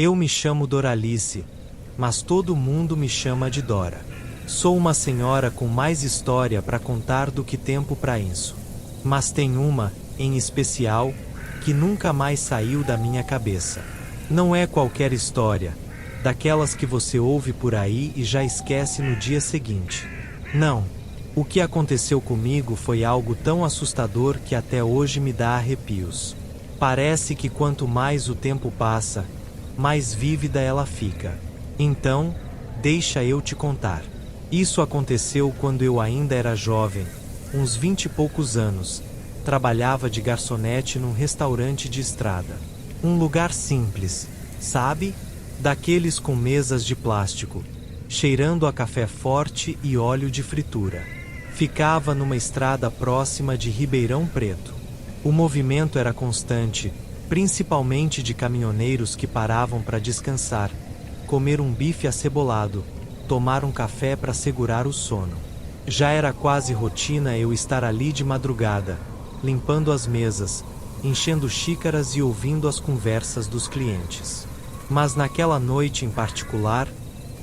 Eu me chamo Doralice, mas todo mundo me chama de Dora. Sou uma senhora com mais história para contar do que tempo para isso. Mas tem uma, em especial, que nunca mais saiu da minha cabeça. Não é qualquer história, daquelas que você ouve por aí e já esquece no dia seguinte. Não. O que aconteceu comigo foi algo tão assustador que até hoje me dá arrepios. Parece que quanto mais o tempo passa, mais vívida ela fica. Então, deixa eu te contar. Isso aconteceu quando eu ainda era jovem, uns 20 e poucos anos. Trabalhava de garçonete num restaurante de estrada. Um lugar simples, sabe? Daqueles com mesas de plástico, cheirando a café forte e óleo de fritura. Ficava numa estrada próxima de Ribeirão Preto. O movimento era constante, principalmente de caminhoneiros que paravam para descansar, comer um bife acebolado, tomar um café para segurar o sono. Já era quase rotina eu estar ali de madrugada, limpando as mesas, enchendo xícaras e ouvindo as conversas dos clientes. Mas naquela noite em particular,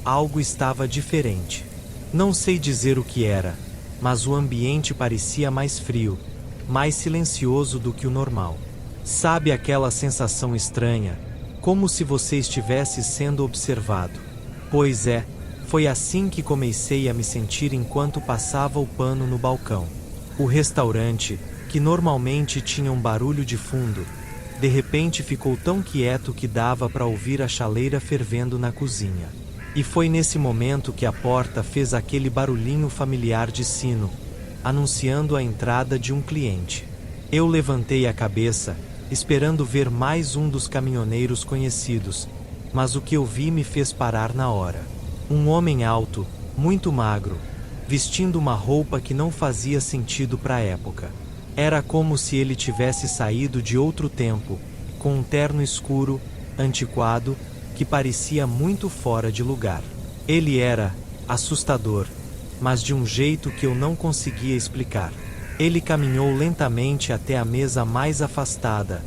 algo estava diferente. Não sei dizer o que era, mas o ambiente parecia mais frio, mais silencioso do que o normal. Sabe aquela sensação estranha, como se você estivesse sendo observado? Pois é, foi assim que comecei a me sentir enquanto passava o pano no balcão. O restaurante, que normalmente tinha um barulho de fundo, de repente ficou tão quieto que dava para ouvir a chaleira fervendo na cozinha. E foi nesse momento que a porta fez aquele barulhinho familiar de sino, anunciando a entrada de um cliente. Eu levantei a cabeça, esperando ver mais um dos caminhoneiros conhecidos, mas o que eu vi me fez parar na hora. Um homem alto, muito magro, vestindo uma roupa que não fazia sentido para a época. Era como se ele tivesse saído de outro tempo, com um terno escuro, antiquado, que parecia muito fora de lugar. Ele era assustador, mas de um jeito que eu não conseguia explicar. Ele caminhou lentamente até a mesa mais afastada,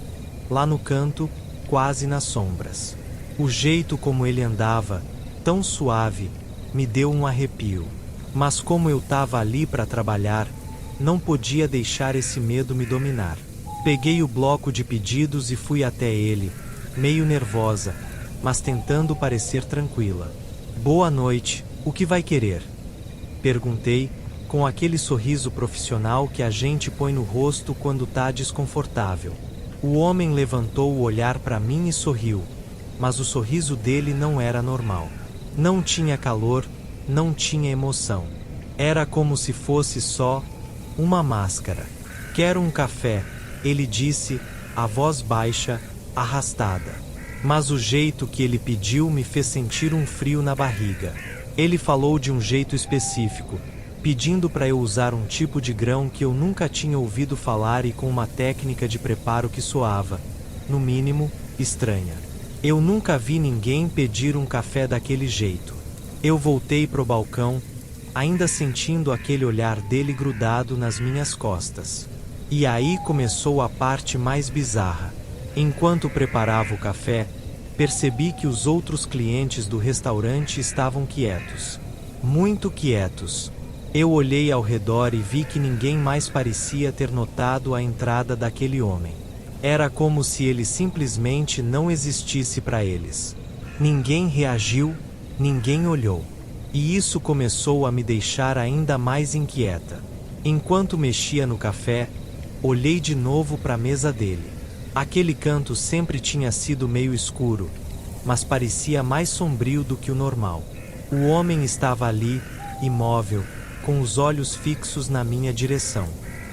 lá no canto, quase nas sombras. O jeito como ele andava, tão suave, me deu um arrepio. Mas como eu estava ali para trabalhar, não podia deixar esse medo me dominar. Peguei o bloco de pedidos e fui até ele, meio nervosa, mas tentando parecer tranquila. Boa noite, o que vai querer? Perguntei, com aquele sorriso profissional que a gente põe no rosto quando tá desconfortável. O homem levantou o olhar para mim e sorriu, mas o sorriso dele não era normal. Não tinha calor, não tinha emoção. Era como se fosse só uma máscara. Quero um café, ele disse, a voz baixa, arrastada. Mas o jeito que ele pediu me fez sentir um frio na barriga. Ele falou de um jeito específico, pedindo para eu usar um tipo de grão que eu nunca tinha ouvido falar e com uma técnica de preparo que soava, no mínimo, estranha. Eu nunca vi ninguém pedir um café daquele jeito. Eu voltei pro balcão, ainda sentindo aquele olhar dele grudado nas minhas costas. E aí começou a parte mais bizarra. Enquanto preparava o café, percebi que os outros clientes do restaurante estavam quietos. Muito quietos. Eu olhei ao redor e vi que ninguém mais parecia ter notado a entrada daquele homem. Era como se ele simplesmente não existisse para eles. Ninguém reagiu, ninguém olhou. E isso começou a me deixar ainda mais inquieta. Enquanto mexia no café, olhei de novo para a mesa dele. Aquele canto sempre tinha sido meio escuro, mas parecia mais sombrio do que o normal. O homem estava ali, imóvel, com os olhos fixos na minha direção.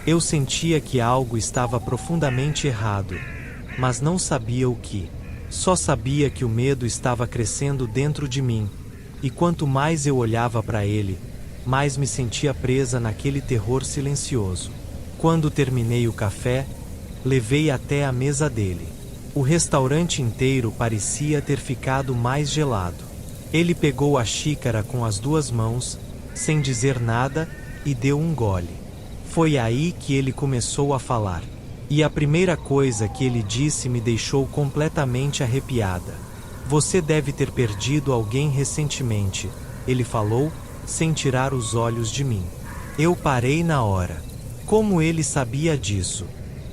Eu sentia que algo estava profundamente errado, mas não sabia o que. Só sabia que o medo estava crescendo dentro de mim, e quanto mais eu olhava para ele, mais me sentia presa naquele terror silencioso. Quando terminei o café, levei até a mesa dele. O restaurante inteiro parecia ter ficado mais gelado. Ele pegou a xícara com as duas mãos, sem dizer nada, e deu um gole. Foi aí que ele começou a falar. E a primeira coisa que ele disse me deixou completamente arrepiada. Você deve ter perdido alguém recentemente, ele falou, sem tirar os olhos de mim. Eu parei na hora. Como ele sabia disso?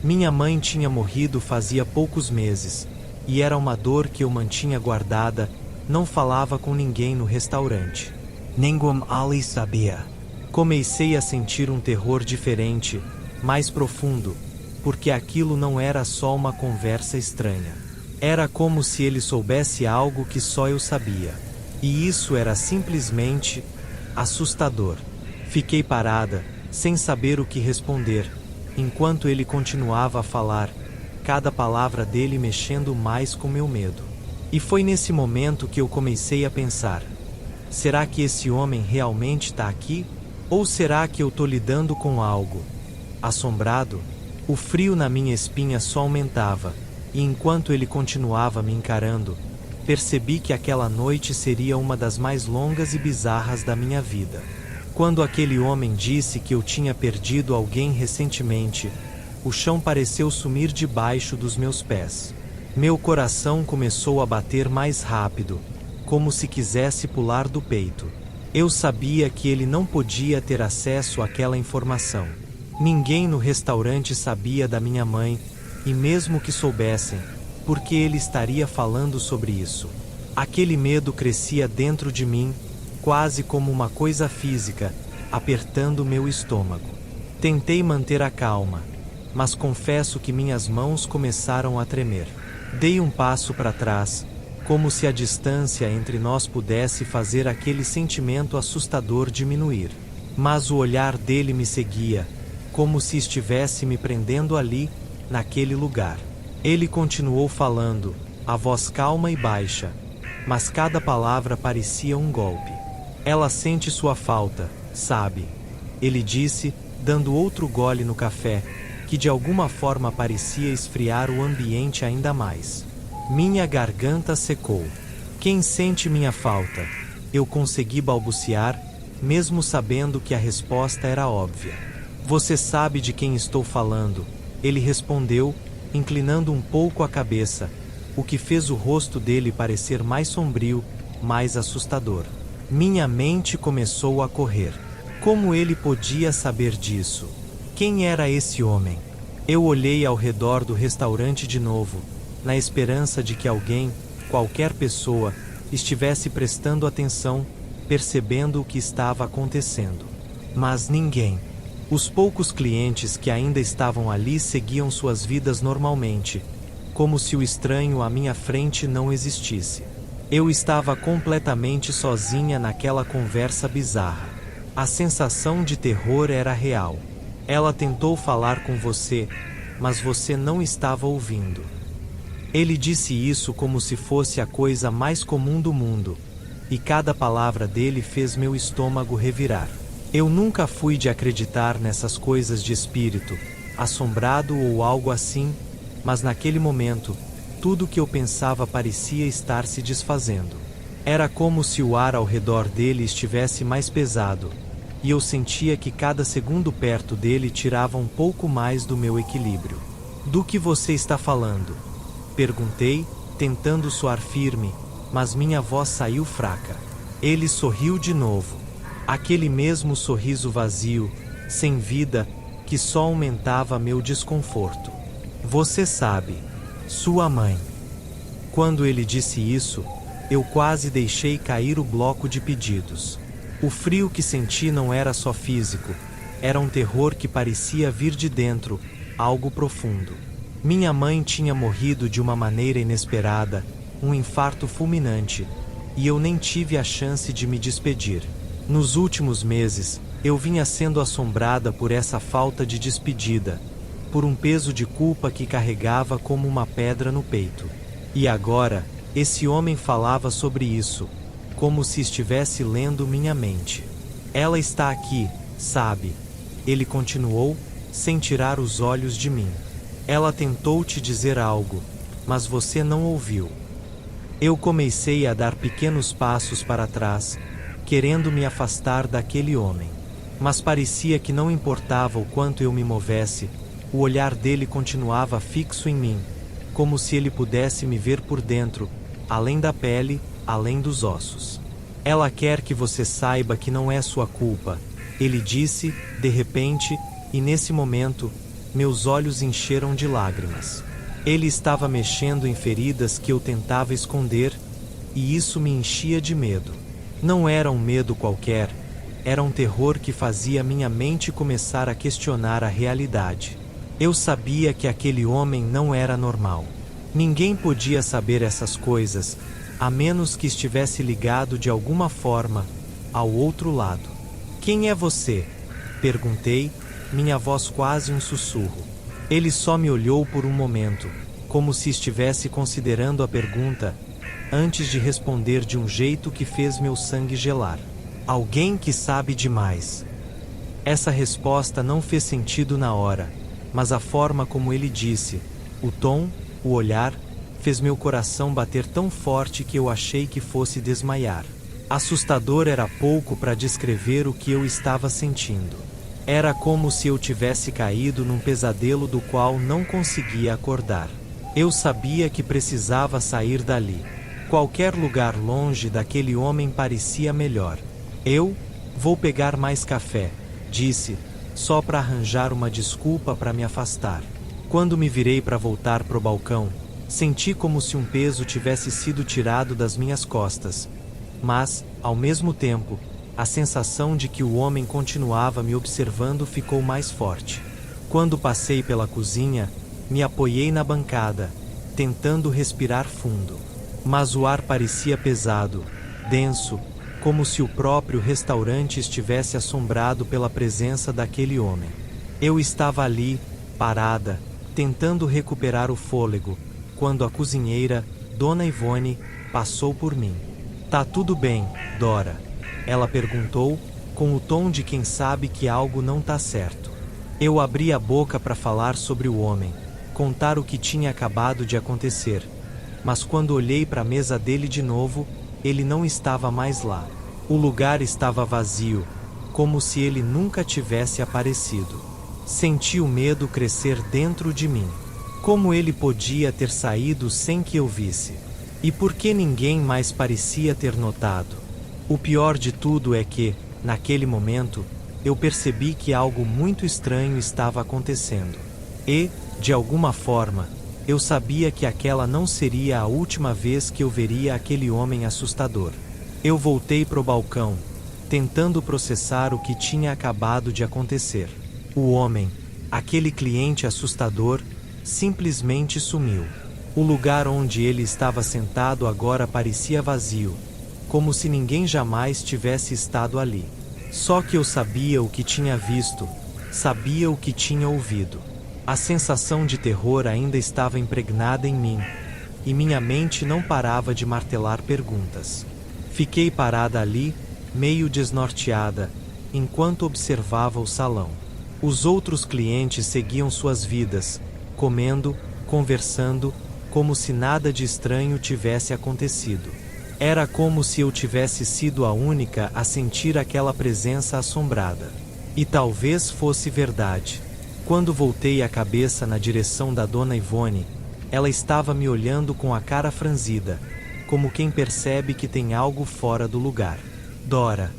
Minha mãe tinha morrido fazia poucos meses, e era uma dor que eu mantinha guardada, não falava com ninguém no restaurante. Ninguém ali sabia. Comecei a sentir um terror diferente, mais profundo, porque aquilo não era só uma conversa estranha. Era como se ele soubesse algo que só eu sabia. E isso era simplesmente assustador. Fiquei parada, sem saber o que responder, enquanto ele continuava a falar, cada palavra dele mexendo mais com meu medo. E foi nesse momento que eu comecei a pensar: será que esse homem realmente está aqui? Ou será que eu estou lidando com algo? Assombrado, o frio na minha espinha só aumentava, e enquanto ele continuava me encarando, percebi que aquela noite seria uma das mais longas e bizarras da minha vida. Quando aquele homem disse que eu tinha perdido alguém recentemente, o chão pareceu sumir debaixo dos meus pés. Meu coração começou a bater mais rápido, como se quisesse pular do peito. Eu sabia que ele não podia ter acesso àquela informação. Ninguém no restaurante sabia da minha mãe, e mesmo que soubessem, por que ele estaria falando sobre isso? Aquele medo crescia dentro de mim, quase como uma coisa física, apertando meu estômago. Tentei manter a calma, mas confesso que minhas mãos começaram a tremer. Dei um passo para trás, como se a distância entre nós pudesse fazer aquele sentimento assustador diminuir. Mas o olhar dele me seguia, como se estivesse me prendendo ali, naquele lugar. Ele continuou falando, a voz calma e baixa, mas cada palavra parecia um golpe. Ela sente sua falta, sabe? Ele disse, dando outro gole no café, que de alguma forma parecia esfriar o ambiente ainda mais. Minha garganta secou. Quem sente minha falta? Eu consegui balbuciar, mesmo sabendo que a resposta era óbvia. Você sabe de quem estou falando, ele respondeu, inclinando um pouco a cabeça, o que fez o rosto dele parecer mais sombrio, mais assustador. Minha mente começou a correr. Como ele podia saber disso? Quem era esse homem? Eu olhei ao redor do restaurante de novo, na esperança de que alguém, qualquer pessoa, estivesse prestando atenção, percebendo o que estava acontecendo. Mas ninguém. Os poucos clientes que ainda estavam ali seguiam suas vidas normalmente, como se o estranho à minha frente não existisse. Eu estava completamente sozinha naquela conversa bizarra. A sensação de terror era real. Ela tentou falar com você, mas você não estava ouvindo. Ele disse isso como se fosse a coisa mais comum do mundo, e cada palavra dele fez meu estômago revirar. Eu nunca fui de acreditar nessas coisas de espírito, assombrado ou algo assim, mas naquele momento, tudo que eu pensava parecia estar se desfazendo. Era como se o ar ao redor dele estivesse mais pesado, e eu sentia que cada segundo perto dele tirava um pouco mais do meu equilíbrio. Do que você está falando? Perguntei, tentando soar firme, mas minha voz saiu fraca. Ele sorriu de novo. Aquele mesmo sorriso vazio, sem vida, que só aumentava meu desconforto. Você sabe, sua mãe. Quando ele disse isso, eu quase deixei cair o bloco de pedidos. O frio que senti não era só físico, era um terror que parecia vir de dentro, algo profundo. Minha mãe tinha morrido de uma maneira inesperada, um infarto fulminante, e eu nem tive a chance de me despedir. Nos últimos meses, eu vinha sendo assombrada por essa falta de despedida, por um peso de culpa que carregava como uma pedra no peito. E agora, esse homem falava sobre isso, como se estivesse lendo minha mente. Ela está aqui, sabe? Ele continuou, sem tirar os olhos de mim. Ela tentou te dizer algo, mas você não ouviu. Eu comecei a dar pequenos passos para trás, querendo me afastar daquele homem. Mas parecia que não importava o quanto eu me movesse, o olhar dele continuava fixo em mim, como se ele pudesse me ver por dentro, além da pele, além dos ossos. Ela quer que você saiba que não é sua culpa, ele disse, de repente, e nesse momento, meus olhos encheram de lágrimas. Ele estava mexendo em feridas que eu tentava esconder, e isso me enchia de medo. Não era um medo qualquer, era um terror que fazia minha mente começar a questionar a realidade. Eu sabia que aquele homem não era normal. Ninguém podia saber essas coisas, a menos que estivesse ligado de alguma forma ao outro lado. Quem é você? Perguntei, minha voz quase um sussurro. Ele só me olhou por um momento, como se estivesse considerando a pergunta, antes de responder de um jeito que fez meu sangue gelar. Alguém que sabe demais. Essa resposta não fez sentido na hora, mas a forma como ele disse, o tom, o olhar, fez meu coração bater tão forte que eu achei que fosse desmaiar. Assustador era pouco para descrever o que eu estava sentindo. Era como se eu tivesse caído num pesadelo do qual não conseguia acordar. Eu sabia que precisava sair dali. Qualquer lugar longe daquele homem parecia melhor. Eu vou pegar mais café, disse, só para arranjar uma desculpa para me afastar. Quando me virei para voltar pro balcão, senti como se um peso tivesse sido tirado das minhas costas. Mas, ao mesmo tempo, a sensação de que o homem continuava me observando ficou mais forte. Quando passei pela cozinha, me apoiei na bancada, tentando respirar fundo. Mas o ar parecia pesado, denso, como se o próprio restaurante estivesse assombrado pela presença daquele homem. Eu estava ali, parada, tentando recuperar o fôlego, quando a cozinheira, Dona Ivone, passou por mim. Tá tudo bem, Dora? Ela perguntou, com o tom de quem sabe que algo não tá certo. Eu abri a boca para falar sobre o homem, contar o que tinha acabado de acontecer. Mas quando olhei para a mesa dele de novo, ele não estava mais lá. O lugar estava vazio, como se ele nunca tivesse aparecido. Senti o medo crescer dentro de mim. Como ele podia ter saído sem que eu visse? E por que ninguém mais parecia ter notado? O pior de tudo é que, naquele momento, eu percebi que algo muito estranho estava acontecendo. E, de alguma forma, eu sabia que aquela não seria a última vez que eu veria aquele homem assustador. Eu voltei pro balcão, tentando processar o que tinha acabado de acontecer. O homem, aquele cliente assustador, simplesmente sumiu. O lugar onde ele estava sentado agora parecia vazio, como se ninguém jamais tivesse estado ali. Só que eu sabia o que tinha visto, sabia o que tinha ouvido. A sensação de terror ainda estava impregnada em mim, e minha mente não parava de martelar perguntas. Fiquei parada ali, meio desnorteada, enquanto observava o salão. Os outros clientes seguiam suas vidas, comendo, conversando, como se nada de estranho tivesse acontecido. Era como se eu tivesse sido a única a sentir aquela presença assombrada. E talvez fosse verdade. Quando voltei a cabeça na direção da Dona Ivone, ela estava me olhando com a cara franzida, como quem percebe que tem algo fora do lugar. Dora,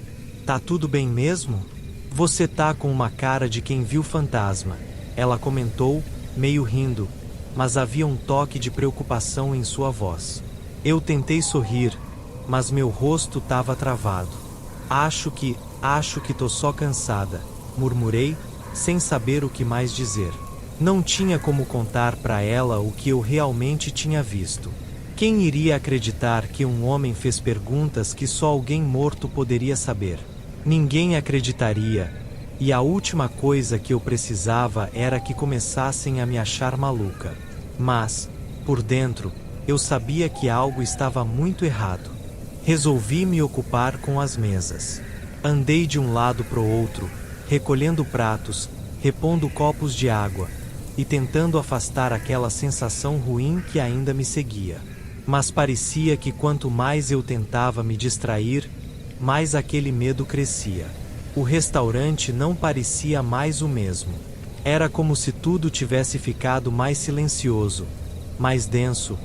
tá tudo bem mesmo? Você tá com uma cara de quem viu fantasma, ela comentou, meio rindo, mas havia um toque de preocupação em sua voz. Eu tentei sorrir, mas meu rosto estava travado. Acho que tô só cansada, murmurei, sem saber o que mais dizer. Não tinha como contar para ela o que eu realmente tinha visto. Quem iria acreditar que um homem fez perguntas que só alguém morto poderia saber? Ninguém acreditaria, e a última coisa que eu precisava era que começassem a me achar maluca. Mas, por dentro, eu sabia que algo estava muito errado. Resolvi me ocupar com as mesas. Andei de um lado pro outro, recolhendo pratos, repondo copos de água, e tentando afastar aquela sensação ruim que ainda me seguia. Mas parecia que quanto mais eu tentava me distrair, mais aquele medo crescia. O restaurante não parecia mais o mesmo. Era como se tudo tivesse ficado mais silencioso, mais denso,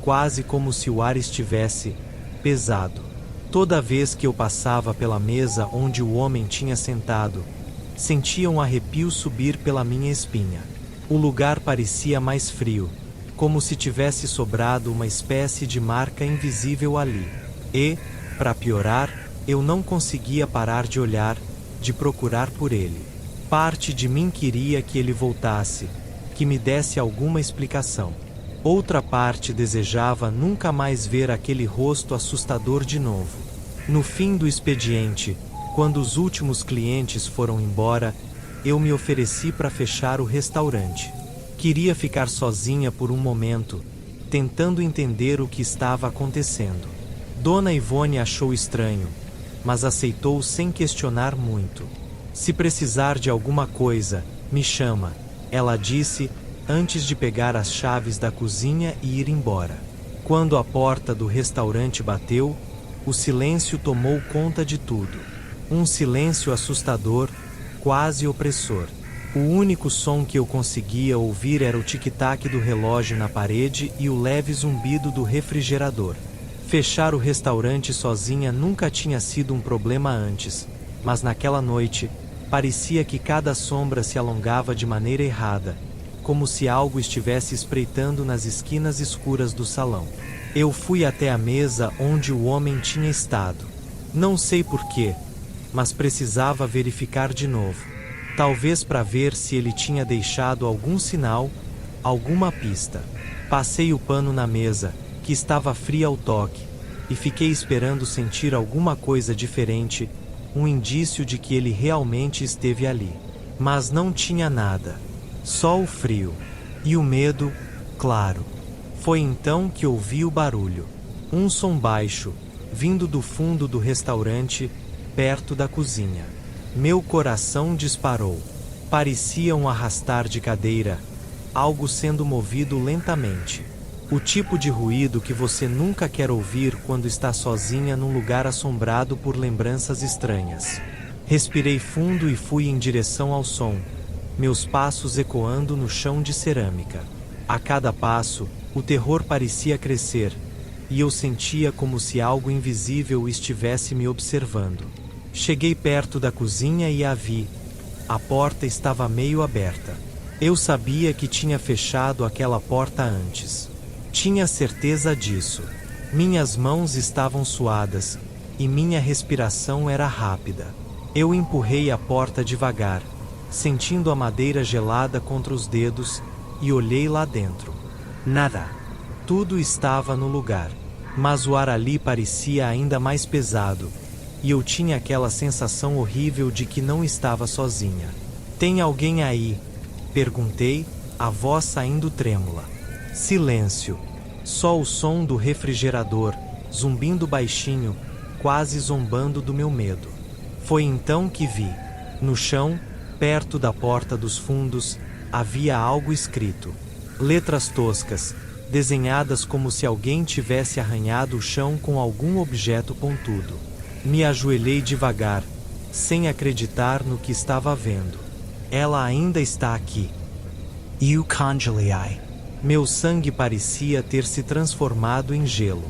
quase como se o ar estivesse pesado. Toda vez que eu passava pela mesa onde o homem tinha sentado, sentia um arrepio subir pela minha espinha. O lugar parecia mais frio, como se tivesse sobrado uma espécie de marca invisível ali. E, para piorar, eu não conseguia parar de olhar, de procurar por ele. Parte de mim queria que ele voltasse, que me desse alguma explicação. Outra parte desejava nunca mais ver aquele rosto assustador de novo. No fim do expediente, quando os últimos clientes foram embora, eu me ofereci para fechar o restaurante. Queria ficar sozinha por um momento, tentando entender o que estava acontecendo. Dona Ivone achou estranho, mas aceitou sem questionar muito. Se precisar de alguma coisa, me chama, ela disse, antes de pegar as chaves da cozinha e ir embora. Quando a porta do restaurante bateu, o silêncio tomou conta de tudo. Um silêncio assustador, quase opressor. O único som que eu conseguia ouvir era o tic-tac do relógio na parede e o leve zumbido do refrigerador. Fechar o restaurante sozinha nunca tinha sido um problema antes, mas naquela noite, parecia que cada sombra se alongava de maneira errada, como se algo estivesse espreitando nas esquinas escuras do salão. Eu fui até a mesa onde o homem tinha estado. Não sei porquê, mas precisava verificar de novo. Talvez para ver se ele tinha deixado algum sinal, alguma pista. Passei o pano na mesa, que estava fria ao toque, e fiquei esperando sentir alguma coisa diferente, um indício de que ele realmente esteve ali. Mas não tinha nada. Só o frio. E o medo, claro. Foi então que ouvi o barulho. Um som baixo, vindo do fundo do restaurante, perto da cozinha. Meu coração disparou. Parecia um arrastar de cadeira, algo sendo movido lentamente. O tipo de ruído que você nunca quer ouvir quando está sozinha num lugar assombrado por lembranças estranhas. Respirei fundo e fui em direção ao som, meus passos ecoando no chão de cerâmica. A cada passo, o terror parecia crescer, e eu sentia como se algo invisível estivesse me observando. Cheguei perto da cozinha e a vi. A porta estava meio aberta. Eu sabia que tinha fechado aquela porta antes. Tinha certeza disso. Minhas mãos estavam suadas, e minha respiração era rápida. Eu empurrei a porta devagar, sentindo a madeira gelada contra os dedos, e olhei lá dentro. Nada. Tudo estava no lugar, mas o ar ali parecia ainda mais pesado, e eu tinha aquela sensação horrível de que não estava sozinha. Tem alguém aí? Perguntei, a voz saindo trêmula. Silêncio. Só o som do refrigerador, zumbindo baixinho, quase zombando do meu medo. Foi então que vi. No chão, perto da porta dos fundos, havia algo escrito. Letras toscas, desenhadas como se alguém tivesse arranhado o chão com algum objeto pontudo. Me ajoelhei devagar, sem acreditar no que estava vendo. Ela ainda está aqui. Eucangeliae. Meu sangue parecia ter se transformado em gelo.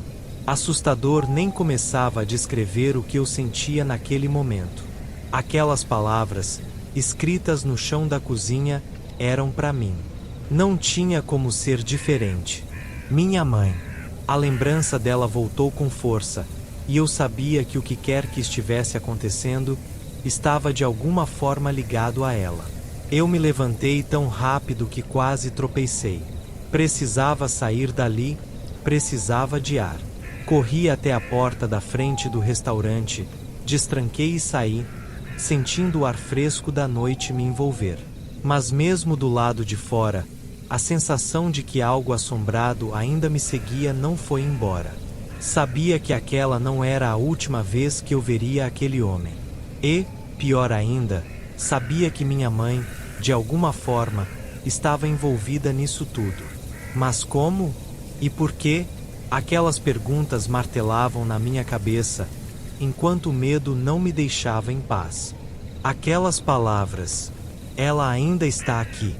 Assustador, nem começava a descrever o que eu sentia naquele momento. Aquelas palavras, escritas no chão da cozinha, eram para mim. Não tinha como ser diferente. Minha mãe. A lembrança dela voltou com força, e eu sabia que o que quer que estivesse acontecendo estava de alguma forma ligado a ela. Eu me levantei tão rápido que quase tropecei. Precisava sair dali, precisava de ar. Corri até a porta da frente do restaurante, destranquei e saí, sentindo o ar fresco da noite me envolver. Mas mesmo do lado de fora, a sensação de que algo assombrado ainda me seguia não foi embora. Sabia que aquela não era a última vez que eu veria aquele homem. E, pior ainda, sabia que minha mãe, de alguma forma, estava envolvida nisso tudo. Mas como? E por quê? Aquelas perguntas martelavam na minha cabeça, enquanto o medo não me deixava em paz. Aquelas palavras, ela ainda está aqui.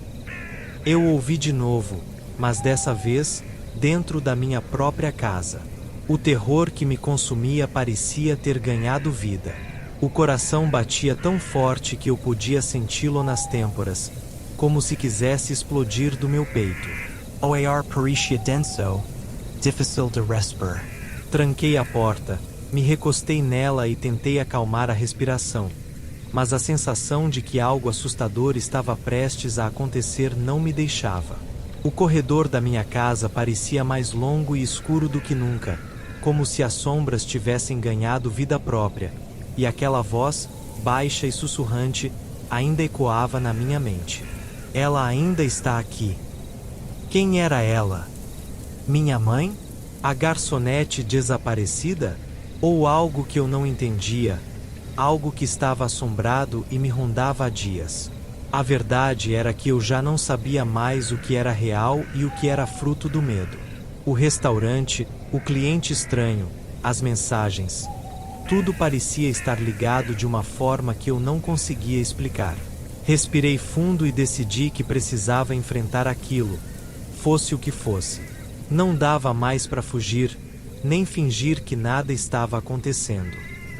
Eu ouvi de novo, mas dessa vez, dentro da minha própria casa. O terror que me consumia parecia ter ganhado vida. O coração batia tão forte que eu podia senti-lo nas têmporas, como se quisesse explodir do meu peito. O ar parecia denso, difícil de respirar. Tranquei a porta, me recostei nela e tentei acalmar a respiração. Mas a sensação de que algo assustador estava prestes a acontecer não me deixava. O corredor da minha casa parecia mais longo e escuro do que nunca, como se as sombras tivessem ganhado vida própria, e aquela voz, baixa e sussurrante, ainda ecoava na minha mente. Ela ainda está aqui. Quem era ela? Minha mãe? A garçonete desaparecida? Ou algo que eu não entendia? Algo que estava assombrado e me rondava há dias. A verdade era que eu já não sabia mais o que era real e o que era fruto do medo. O restaurante, o cliente estranho, as mensagens. Tudo parecia estar ligado de uma forma que eu não conseguia explicar. Respirei fundo e decidi que precisava enfrentar aquilo, fosse o que fosse. Não dava mais para fugir, nem fingir que nada estava acontecendo.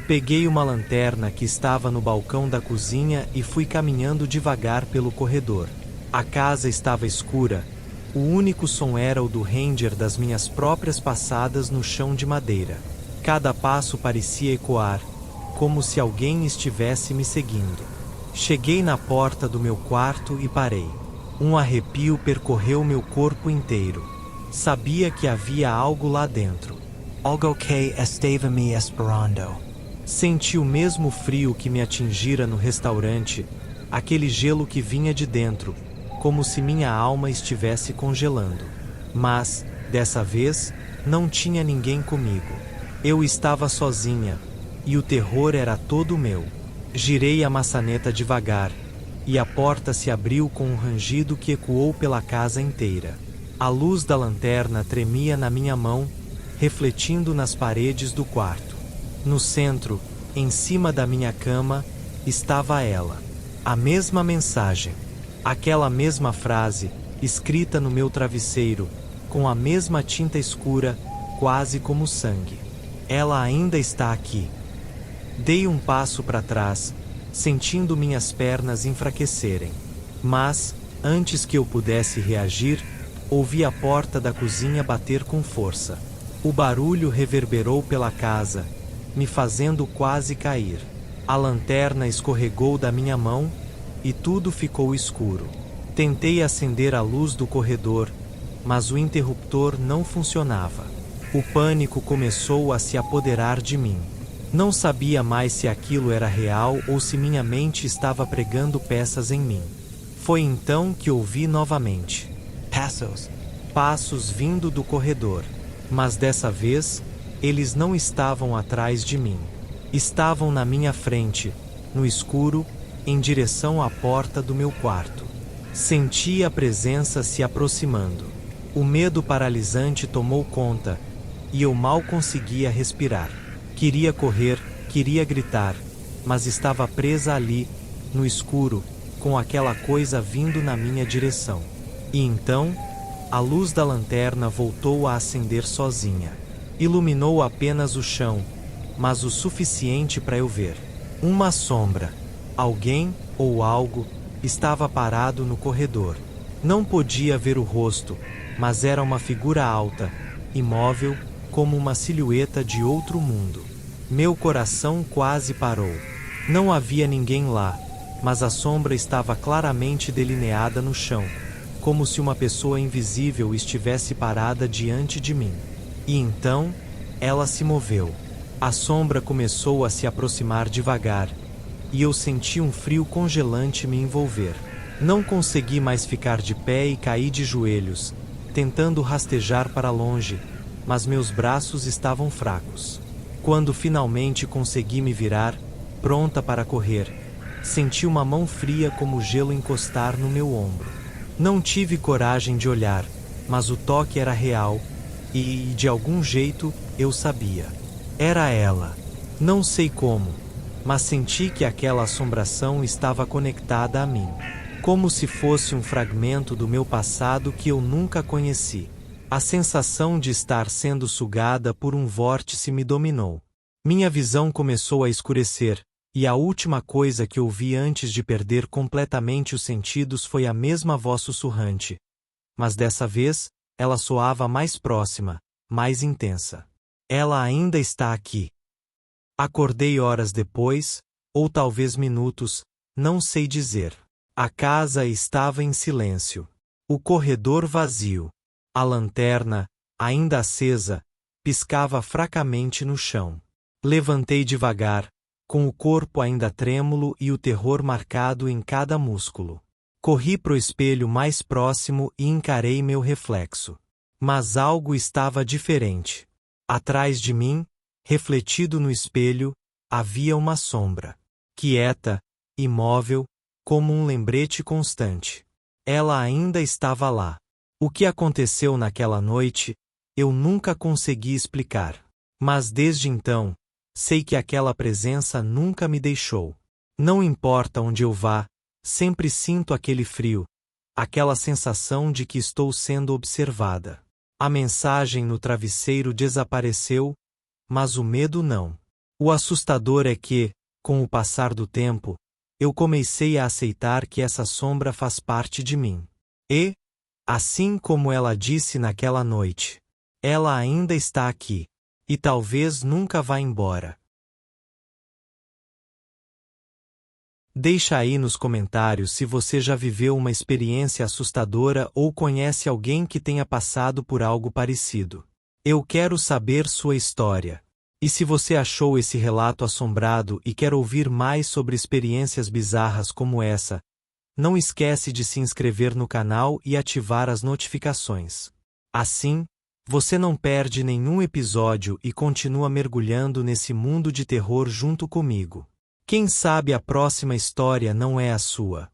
Peguei uma lanterna que estava no balcão da cozinha e fui caminhando devagar pelo corredor. A casa estava escura. O único som era o do ranger das minhas próprias passadas no chão de madeira. Cada passo parecia ecoar, como se alguém estivesse me seguindo. Cheguei na porta do meu quarto e parei. Um arrepio percorreu meu corpo inteiro. Sabia que havia algo lá dentro. Algo que estava me esperando. Senti o mesmo frio que me atingira no restaurante, aquele gelo que vinha de dentro, como se minha alma estivesse congelando. Mas, dessa vez, não tinha ninguém comigo. Eu estava sozinha, e o terror era todo meu. Girei a maçaneta devagar, e a porta se abriu com um rangido que ecoou pela casa inteira. A luz da lanterna tremia na minha mão, refletindo nas paredes do quarto. No centro, em cima da minha cama, estava ela. A mesma mensagem. Aquela mesma frase, escrita no meu travesseiro, com a mesma tinta escura, quase como sangue. Ela ainda está aqui. Dei um passo para trás, sentindo minhas pernas enfraquecerem. Mas, antes que eu pudesse reagir, ouvi a porta da cozinha bater com força. O barulho reverberou pela casa, me fazendo quase cair. A lanterna escorregou da minha mão e tudo ficou escuro. Tentei acender a luz do corredor, mas o interruptor não funcionava. O pânico começou a se apoderar de mim. Não sabia mais se aquilo era real ou se minha mente estava pregando peças em mim. Foi então que ouvi novamente. Passos vindo do corredor. Mas dessa vez, eles não estavam atrás de mim. Estavam na minha frente, no escuro, em direção à porta do meu quarto. Senti a presença se aproximando. O medo paralisante tomou conta, e eu mal conseguia respirar. Queria correr, queria gritar, mas estava presa ali, no escuro, com aquela coisa vindo na minha direção. E então, a luz da lanterna voltou a acender sozinha. Iluminou apenas o chão, mas o suficiente para eu ver. Uma sombra, alguém ou algo, estava parado no corredor. Não podia ver o rosto, mas era uma figura alta, imóvel, como uma silhueta de outro mundo. Meu coração quase parou. Não havia ninguém lá, mas a sombra estava claramente delineada no chão, como se uma pessoa invisível estivesse parada diante de mim. E então, ela se moveu. A sombra começou a se aproximar devagar, e eu senti um frio congelante me envolver. Não consegui mais ficar de pé e caí de joelhos, tentando rastejar para longe, mas meus braços estavam fracos. Quando finalmente consegui me virar, pronta para correr, senti uma mão fria como gelo encostar no meu ombro. Não tive coragem de olhar, mas o toque era real, e, de algum jeito, eu sabia. Era ela. Não sei como, mas senti que aquela assombração estava conectada a mim, como se fosse um fragmento do meu passado que eu nunca conheci. A sensação de estar sendo sugada por um vórtice me dominou. Minha visão começou a escurecer, e a última coisa que ouvi antes de perder completamente os sentidos foi a mesma voz sussurrante. Mas dessa vez, ela soava mais próxima, mais intensa. Ela ainda está aqui. Acordei horas depois, ou talvez minutos, não sei dizer. A casa estava em silêncio. O corredor vazio. A lanterna, ainda acesa, piscava fracamente no chão. Levantei devagar, com o corpo ainda trêmulo e o terror marcado em cada músculo. Corri pro espelho mais próximo e encarei meu reflexo. Mas algo estava diferente. Atrás de mim, refletido no espelho, havia uma sombra. Quieta, imóvel, como um lembrete constante. Ela ainda estava lá. O que aconteceu naquela noite, eu nunca consegui explicar. Mas desde então, sei que aquela presença nunca me deixou. Não importa onde eu vá, sempre sinto aquele frio, aquela sensação de que estou sendo observada. A mensagem no travesseiro desapareceu, mas o medo não. O assustador é que, com o passar do tempo, eu comecei a aceitar que essa sombra faz parte de mim. E, assim como ela disse naquela noite, ela ainda está aqui, e talvez nunca vá embora. Deixa aí nos comentários se você já viveu uma experiência assustadora ou conhece alguém que tenha passado por algo parecido. Eu quero saber sua história. E se você achou esse relato assombrado e quer ouvir mais sobre experiências bizarras como essa, não esquece de se inscrever no canal e ativar as notificações. Assim, você não perde nenhum episódio e continua mergulhando nesse mundo de terror junto comigo. Quem sabe a próxima história não é a sua?